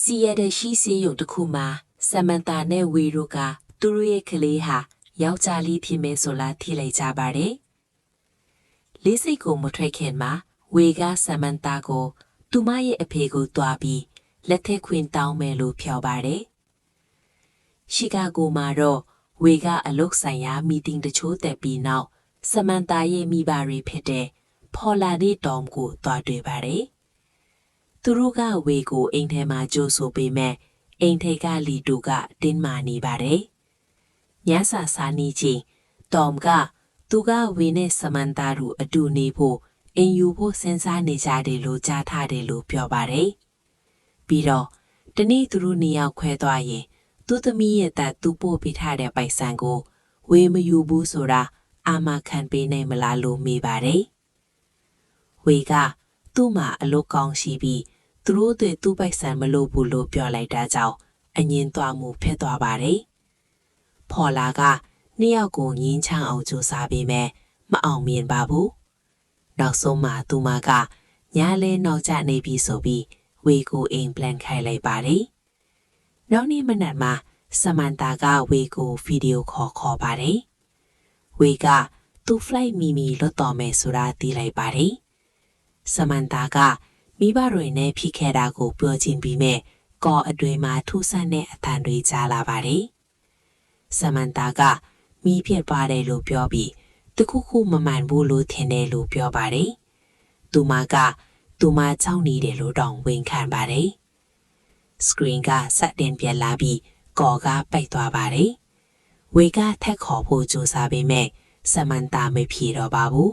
စီရတဲ့ရှိစေရုံတစ်ခုမှာဆမန်တာနဲ့ဝေတို့ကသူတို့ရဲ့ကလေးဟာယောက်ျားလေးဖြစ်မယ်ဆိုလားထိလိုက်ကြပါတယ်။လေးစိတ်ကိုမထွက်ခင်မှာဝေကဆမန်တာကိုသူမရဲ့အဖေကိုတွားပြီးလက်ထက်ခွင်တောင်းမယ်လို့ပြောပါတယ်။ရှီကာဂိုမှာတော့ဝေကအလုပ်ဆိုင်ရာမီတင်းတချို့တက်ပြီးနောက်ဆမန်တာရဲ့မိဘတွေဖြစ်တဲ့ဖော်လာတဲ့တောင်ကိုတွားတွေ့ပါတယ်။သူတို့ကဝေကိုအိမ်ထဲမှာကြိုးဆိုပေးမဲ့အိမ်ထိတ်ကလီတူကတင်းမာနေပါတယ်။ညစာစားနေချင်းတောင်ကသူကဝေနဲ့ဆမန်တာတို့အတူနေဖို့အိမ်ယူဖို့စဉ်းစားနေကြတယ်လို့ကြားထားတယ်လို့ပြောပါတယ်။ပြီးတော့တနေ့သူတို့နေရောက်ခွဲသွားရင်သူ့သမီးရဲ့တပ်သူ့ပို့ပေးထားတဲ့ပိုက်ဆံကိုဝေမယူဘူးဆိုတာအာမခံပေးနိုင်မလားလို့မေးပါတယ်။ဝေကသူ့မှာအလုပ်ကောင်းရှိပြီးသူတို့တွေသူ့ပိုက်ဆံမလို့ဘူးလို့ပြောလိုက်တာကြောင့်အငင်းသွားမှုဖြစ်သွားပါတယ်။ဖော်လာကနှစ်ယောက်ကိုငင်းချမ်းအောင်ကြိုးစားပေးမယ်မအောင်မြင်ပါဘူး။နောက်ဆုံးမှသူမကညားလဲနောက်ကျနေပြီဆိုပြီးဝေကိုအိမ်ပလန်ခိုင်းလိုက်ပါတယ်။နောက်နေ့မနက်မှာဆမန်တာကဝေကိုဗီဒီယိုခေါ်ပါတယ်။ဝေကသူ့ flight မီလွတ်တော်မယ်ဆိုတာသိလိုက်ပါတယ်။ဆမန်တာကမိဘတွေနဲ့ဖြစ်ခဲ့တာကိုပြောချင်ပြီးမဲ့ကော်အတွင်မှာထူးဆန်းတဲ့အတန်တွေကြားလာပါတယ်။ဆမန်တာကမိဖြစ်ပါတယ်လို့ပြောပြီးတခုခုမမှန်ဘူးလို့ထင်တယ်လို့ပြောပါတယ်။သူမကသူမချောင်းနေတယ်လို့တောင်ဝန်ခံပါတယ်။ screen ကစတင်ပြလာပြီးကော်ကပိတ်သွားပါတယ်။ဝေကထက်ခေါ်ဖို့ကြိုးစားပေမဲ့ဆမန်တာမဖြေတော့ပါဘူး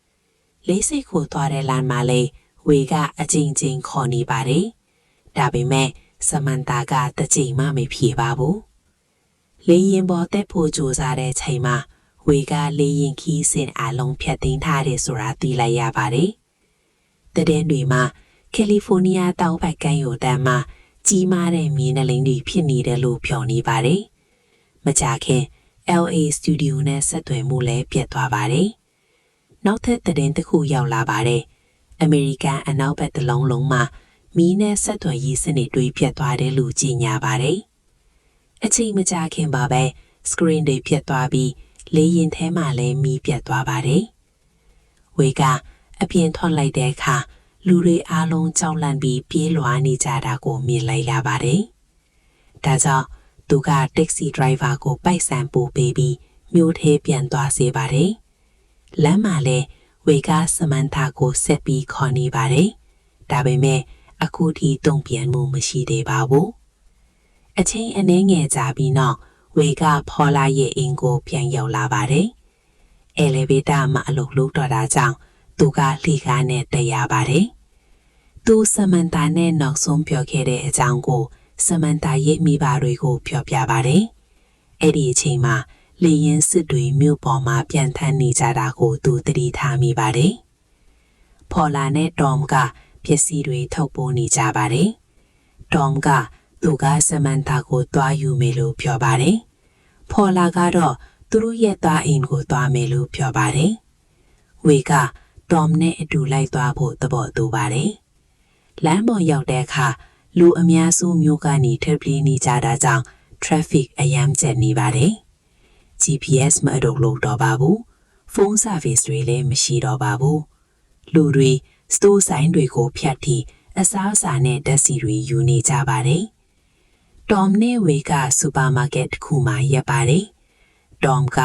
။လေးစိတ်ကိုသွားတဲ့လမ်းမှာလေဝေကအကြိမ်ကြိမ်ခေါ်နေပါတယ်။ဒါပေမဲ့ဆမန်တာကတစ်ချိန်မှမဖြေပါဘူး။လေရင်ပေါ်တက်ဖို့ကြိုးစားတဲ့ချိန်မှာဝေကလေရင်ခီးစင်အလုံးဖြတ်သိမ်းထားတယ်ဆိုတာသိလိုက်ရပါတယ်။တဲ့တဲ့တွေမှာကယ်လီဖိုးနီးယားတောင်ဘက်ကမ်းရိုးတန်းမှာကြီးမားတဲ့မြေနှလိန်တွေဖြစ်နေတယ်လို့ပြောနေပါတယ်။မကြခင် LA စတူဒီယိုနဲ့ဆက်သွယ်မှုလည်းပြတ်သွားပါတယ်။နောက်ထပ်သတင်းတစ်ခုရောက်လာပါတယ်။အမေရိကန်အနောက်ဘက်တစ်လုံးလုံးမှာမီးနဲ့ဆက်သွယ်ရေးစနစ်တွေပြတ်သွားတယ်လို့ကြေညာပါတယ်။အချိန်မကြာခင်ပါပဲ screen တွေပြတ်သွားပြီးလေရင်ထဲမှာလည်းမီးပြတ်သွားပါတယ်။ဝေကအပြင်ထွက်လိုက်တဲ့အခါလူတွေအားလုံးကြောက်လန့်ပြီးပြေးလွှားနေကြတာကိုမြင်လိုက်ရပါတယ်။ဒါကြောင့်သူကတက္ကစီဒရိုင်ဘာကိုပိုက်ဆံပို့ပေးပြီးမြို့ထဲပြန်သွားစေပါတယ်။လမ်းမှာလည်းဝေကဆမန်တာကိုဆက်ပြီးခေါ်နေပါတယ်။ဒါပေမဲ့အခုထိတုံ့ပြန်မှုမရှိသေးပါဘူး။အချိန်အနည်းငယ်ကြာပြီးနောက်ဝေကဖော်လာရဲ့အိမ်ကိုပြန်ရောက်လာပါတယ်။ elevator မှာအလုပ်လုပ်တော့တာကြောင့်သူကလှေကားနဲ့တက်ရပါတယ်။သူဆမန်တာနဲ့နောက်ဆုံးပြောခဲ့တဲ့အကြောင်းကိုဆမန်တာရဲ့မိဘတွေကိုပြောပြပါတယ်။အဲ့ဒီအချိန်မှာလေရင်စစ်တွေမြို့ပေါ်မှာပြန်ထမ်းနေကြတာကိုသူသတိထားမိပါတယ်။ဖော်လာနဲ့ဒေါမ်ကပစ္စည်းတွေထုတ်ပိုးနေကြပါတယ်။ဒေါမ်ကသူကဆမန်တာကိုတွားယူမယ်လို့ပြောပါတယ်။ဖော်လာကတော့သူတို့ရဲ့သားအိမ်ကိုတွားမယ်လို့ပြောပါတယ်။ဝေကဒေါမ်နဲ့အတူလိုက်သွားဖို့သဘောတူပါတယ်။လမ်းပေါ်ရောက်တဲ့အခါလူအများစုမြို့ကနေထွက်ပြေးနေကြတာကြောင့် traffic အယမ်းကျပ်နေပါတယ်။ GPS မအလုပ်လုပ်တော့ပါဘူး။ ဖုန်း service တွေလည်းမရှိတော့ပါဘူး။လူတွေစတိုးဆိုင်တွေကိုဖြတ်ထိအစားအစာနဲ့ဓာတ်ဆီတွေယူနေကြပါတယ်။ဒေါမ်နဲ့ဝေကစူပါမားကတ်တစ်ခုမှရပ်ပါတယ်။ဒေါမ်က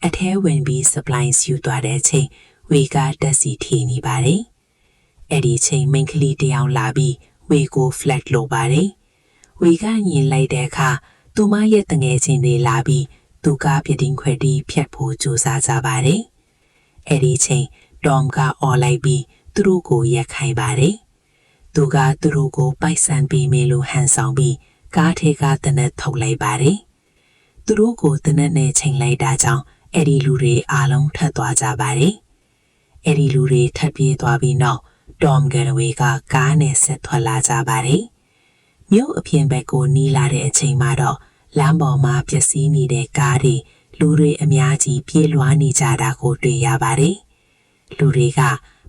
အထဲဝင်ပြီး supplies ယူသွားတဲ့ချိန်ဝေကဓာတ်ဆီထည့်နေပါတယ်။အဲ့ဒီချိန်မိန်းကလေးတစ်ယောက်လာပြီးဝေကို flat လုပ်ပါတယ်။ဝေကညင်လိုက်တဲ့အခါသူမရဲ့တငယ်ချင်းတွေလာပြီးသူကပြတင်းခွက်တီးဖြတ်ဖို့ကြိုးစားကြပါတယ်။အဲ့ဒီချိန်ဒေါမ်ကအော်လိုက်ပြီးသူတို့ကိုရက်ခိုင်းပါတယ်။သူကသူတို့ကိုပိုက်ဆံပေးမယ်လို့ဟန်ဆောင်ပြီးကားထဲကတနက်ထုတ်လိုက်ပါတယ်။သူတို့ကိုတနက်နဲ့ချိန်လိုက်တာကြောင့်အဲ့ဒီလူတွေအားလုံးထပ်သွားကြပါတယ်။အဲ့ဒီလူတွေထပ်ပြေးသွားပြီးနောက်ဒေါမ်ဂရဝေကကားနဲ့ဆက်ထွက်လာကြပါတယ်။မြို့အပြင်ဘက်ကိုနီးလာတဲ့အချိန်မှာတော့လမ်းပေါ်မှာပျက်စီးနေတဲ့ကားတွေလူတွေအများကြီးပြေးလွှားနေကြတာကိုတွေ့ရပါတယ်။လူတွေက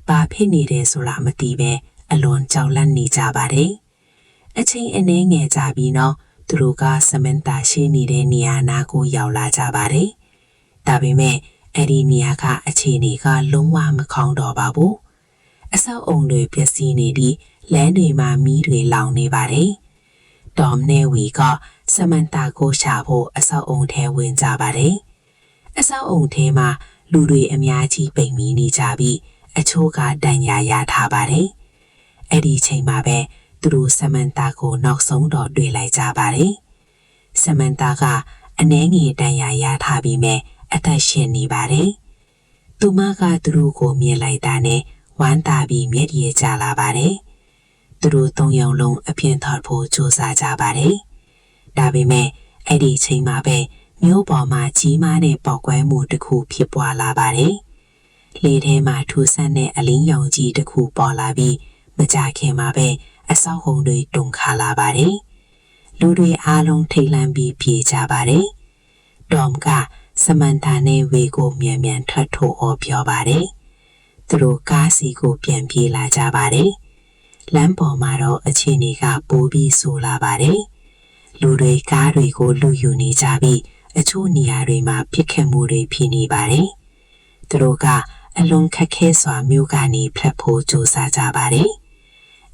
ဘာဖြစ်နေတယ်ဆိုတာမသိပဲအလွန်ကြောက်လန့်နေကြပါတယ်။ အချင်းအနေငယ်ကြပြီးတော့သူတို့ကဆမန်တာရှိနေတဲ့နေရာနာကိုရောက်လာကြပါတယ်။ဒါပေမဲ့အဲ့ဒီနေရာကအခြေအနေကလုံးဝမကောင်းတော့ပါဘူး။အဆောက်အုံတွေပျက်စီးနေပြီးလမ်းတွေမှာမီးတွေလောင်နေပါတယ်။ဒေါ်နဲ့ဝီကဆမန်တာကိုရှာဖို့အဆောက်အုံထဲဝင်ကြပါတယ်။အဆောက်အုံထဲမှာလူတွေအများကြီးပိတ်မိနေကြပြီးအချို့ကဒဏ်ရာရထားပါတယ်။အဲ့ဒီချိန်မှာပဲသူတို့ဆမန်တာကိုနောက်ဆုံးတော့တွေ့လိုက်ကြပါတယ်။ဆမန်တာကအနှဲငယ်ဒဏ်ရာရထားပြီးမြဲအသက်ရှင်နေပါတယ်။သူမကသူတို့ကိုမြင်လိုက်တာနဲ့ဝမ်းသာပြီးမျက်ရည်ကျလာပါတယ်။သူတို့သုံးယောက်လုံးအပြင်ထွက်ဖို့ကြိုးစားကြပါတယ်။ဒါပေမဲ့အဲ့ဒီချိန်မှာပဲမြို့ပေါ်မှာကြီးမားတဲ့ပေါက်ကွဲမှုတစ်ခုဖြစ်ပွားလာပါတယ်။လေထဲမှာထူဆန်းတဲ့အလင်းရောင်ကြီးတစ်ခုပေါ်လာပြီးမကြခင်မှာပဲအဆောက်အုံတွေတုန်ခါလာပါတယ်။လူတွေအားလုံးထိတ်လန့်ပြီးပြေးကြပါတယ်။ဒေါမ်ကဆမန်တာနဲ့ဝေကိုမြန်မြန်ထွက်ထိုးအော်ပြောပါတယ်။သူတို့ကားစီကိုပြန်ပြေးလာကြပါတယ်။လမ်းပေါ်မှာတော့အခြေအနေကပိုပြီးဆိုးလာပါတယ်။လူတွေကားတွေကိုလူယူနေကြပြီးအချို့နေရာတွေမှာပြစ်ခတ်မှုတွေဖြစ်နေပါတယ်။သူတို့ကအလွန်ခက်ခဲစွာမြို့ကနေဖျက်ဖို့ကြိုးစားကြပါတယ်။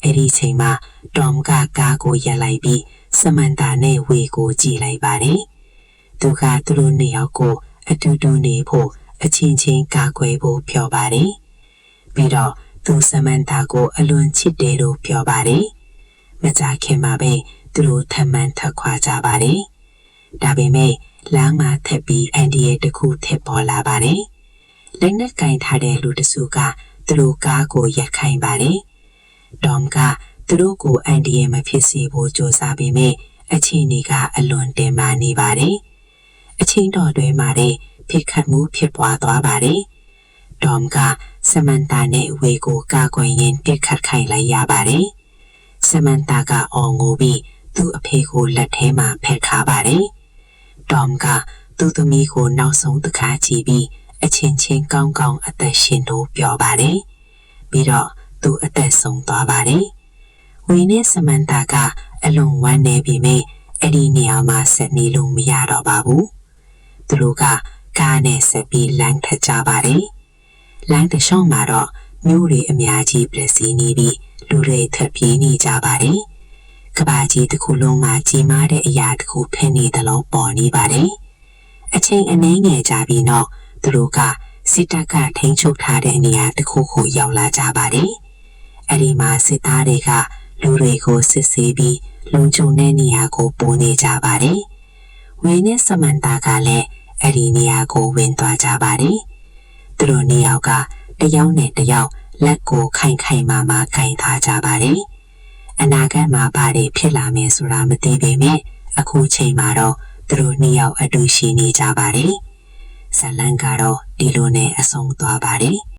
အဲ့ဒီချိန်မှာဒေါမ်ကကားကိုရပ်လိုက်ပြီးဆမန်တာနဲ့ဝေကိုကြည့်လိုက်ပါတယ်။သူကသူတို့နှစ်ယောက်ကိုအတူတူနေဖို့အချင်းချင်းကာကွယ်ဖို့ပြောပါတယ်။ပြီးတော့သူဆမန်တာကိုအလွန်ချစ်တယ်လို့ပြောပါတယ်။မကြခင်မှာပဲသူတို့ထမှန်ထခွာကြပါတယ်။ဒါပေမဲ့လမ်းမှာထပ်ပြီးအန်ဒီရဲ့တခုထပ်ပေါ်လာပါတယ်။လက်နဲ့ကင်ထားတဲ့လူတစုကသူတို့ကားကိုရက်ခိုင်းပါတယ်။ဒေါမ်ကသူတို့ကိုအန်ဒီရဲ့မဖြစ်စေဖို့ကြိုးစားပေမဲ့အချင်းကြီးကအလွန်တင်မာနေပါတယ်။အချင်းတော်တွေမှာတဲ့ဖြစ်ခတ်မှုဖြစ်ပွားသွားပါတယ်။ဒေါမ်ကဆမန်တာနဲ့ဝေကိုကာကွယ်ရင်းပြစ်ခတ်ခိုင်းလိုက်ရပါတယ်။ဆမန်တာကအော်ငိုပြီးသူ့အဖေကိုလက်ထဲမှာဖက်ထားပါတယ်။ဒေါမ်ကသူ့သမီးကိုနောက်ဆုံးတစ်ခါကြည့်ပြီးအချင်းချင်းကောင်းကောင်းအသက်ရှင်လို့ပြောပါတယ်။ပြီးတော့သူအသက်ဆုံးသွားပါတယ်။ဝီနဲ့ဆမန်တာကအလွန်ဝမ်းနည်းပြီးမြဲအဲ့ဒီနေရာမှာဆက်နေလို့မရတော့ပါဘူး။သူတို့ကကားနဲ့ဆက်ပြီးလမ်းထကြပါတယ်။လမ်းတစ်လျှောက်မှာတော့မြို့တွေအများကြီးပျက်စီးနေပြီးလူတွေထပ်ပြေးနေကြပါတယ်။ကဘာကြီးတစ်ခုလုံးမှာကြီးမားတဲ့အရာတစ်ခုဖြစ်နေတယ်လို့ပေါ်နေပါတယ်။အချိန်အနည်းငယ်ကြာပြီးတော့သူတို့ကစစ်တပ်ကထိန်းချုပ်ထားတဲ့နေရာတစ်ခုကိုရောက်လာကြပါတယ်။အဲဒီမှာစစ်သားတွေကလူတွေကိုစစ်ဆေးပြီးလုံခြုံတဲ့နေရာကိုပို့နေကြပါတယ်။ဝင်းနဲ့ဆမန်တာကလည်းအဲ့ဒီနေရာကိုဝင်သွားကြပါတယ်။သူတို့နှစ်ယောက်ကတယောက်နဲ့တယောက်လက်ကိုခိုင်ခိုင်မာမာကင်ထားကြပါတယ်။အနာဂတ်မှာဘာတွေဖြစ်လာမယ်ဆိုတာမသိပေမဲ့အခုချိန်မှာတော့သူတို့နှစ်ယောက်အတူရှိနေကြပါတယ်။ဇလန်ကတော့ဒီလိုနဲ့အဆုံးသွားပါတယ်။